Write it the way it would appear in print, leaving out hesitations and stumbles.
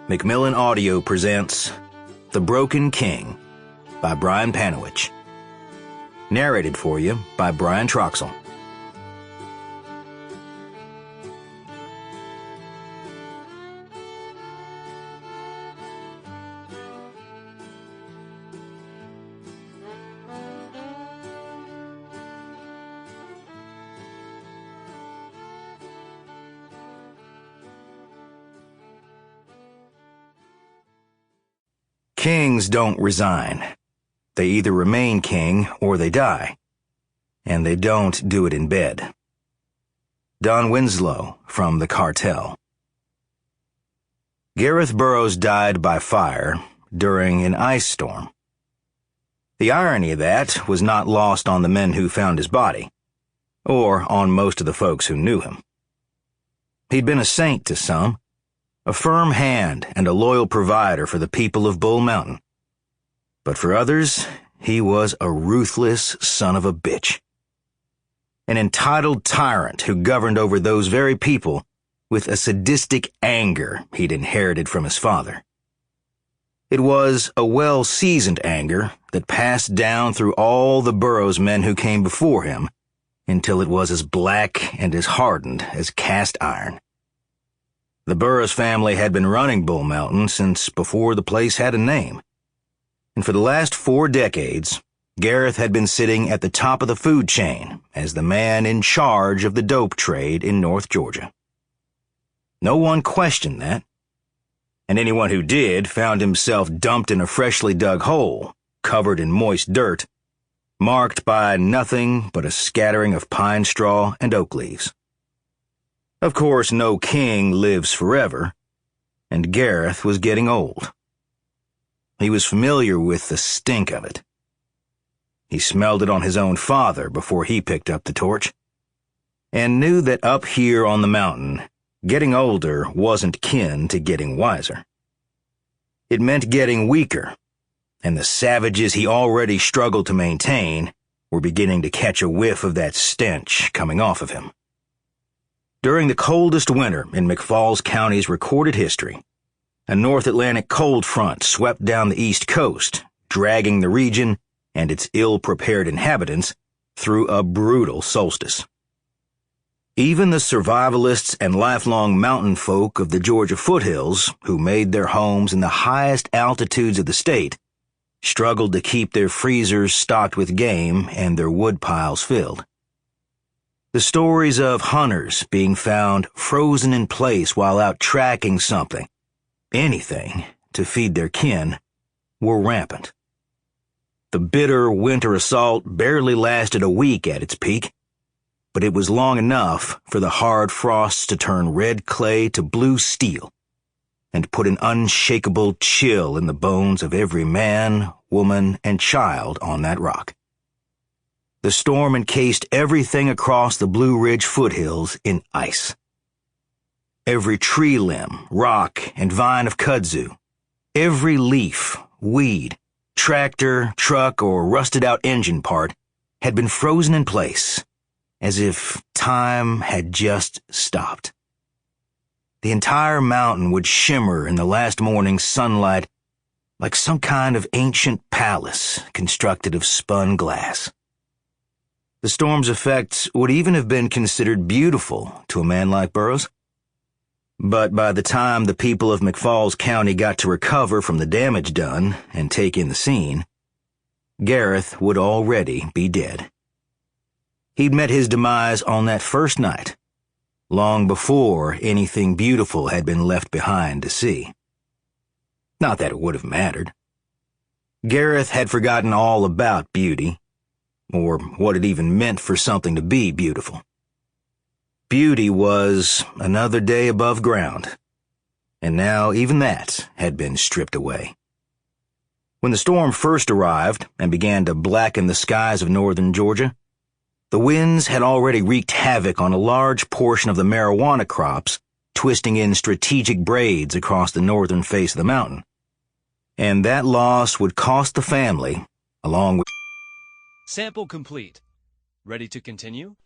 Macmillan Audio presents The Broken King by Brian Panowich. Narrated for you by Brian Troxell. Kings don't resign. They either remain king or they die. And they don't do it in bed. Don Winslow from The Cartel. Gareth Burroughs died by fire during an ice storm. The irony of that was not lost on the men who found his body, or on most of the folks who knew him. He'd been a saint to some, a firm hand and a loyal provider for the people of Bull Mountain. But for others, he was a ruthless son of a bitch. An entitled tyrant who governed over those very people with a sadistic anger he'd inherited from his father. It was a well-seasoned anger that passed down through all the Burroughs men who came before him until it was as black and as hardened as cast iron. The Burroughs family had been running Bull Mountain since before the place had a name. And for the last 4 decades, Gareth had been sitting at the top of the food chain as the man in charge of the dope trade in North Georgia. No one questioned that. And anyone who did found himself dumped in a freshly dug hole, covered in moist dirt, marked by nothing but a scattering of pine straw and oak leaves. Of course, no king lives forever, and Gareth was getting old. He was familiar with the stink of it. He smelled it on his own father before he picked up the torch, and knew that up here on the mountain, getting older wasn't kin to getting wiser. It meant getting weaker, and the savages he already struggled to maintain were beginning to catch a whiff of that stench coming off of him. During the coldest winter in McFalls County's recorded history, a North Atlantic cold front swept down the East Coast, dragging the region and its ill-prepared inhabitants through a brutal solstice. Even the survivalists and lifelong mountain folk of the Georgia foothills, who made their homes in the highest altitudes of the state, struggled to keep their freezers stocked with game and their wood piles filled. The stories of hunters being found frozen in place while out tracking something, anything, to feed their kin, were rampant. The bitter winter assault barely lasted a week at its peak, but it was long enough for the hard frosts to turn red clay to blue steel and put an unshakable chill in the bones of every man, woman, and child on that rock. The storm encased everything across the Blue Ridge foothills in ice. Every tree limb, rock, and vine of kudzu, every leaf, weed, tractor, truck, or rusted-out engine part had been frozen in place, as if time had just stopped. The entire mountain would shimmer in the last morning's sunlight like some kind of ancient palace constructed of spun glass. The storm's effects would even have been considered beautiful to a man like Burroughs. But by the time the people of McFalls County got to recover from the damage done and take in the scene, Gareth would already be dead. He'd met his demise on that first night, long before anything beautiful had been left behind to see. Not that it would have mattered. Gareth had forgotten all about beauty, or what it even meant for something to be beautiful. Beauty was another day above ground, and now even that had been stripped away. When the storm first arrived and began to blacken the skies of northern Georgia, the winds had already wreaked havoc on a large portion of the marijuana crops, twisting in strategic braids across the northern face of the mountain. And that loss would cost the family, along with... Sample complete. Ready to continue?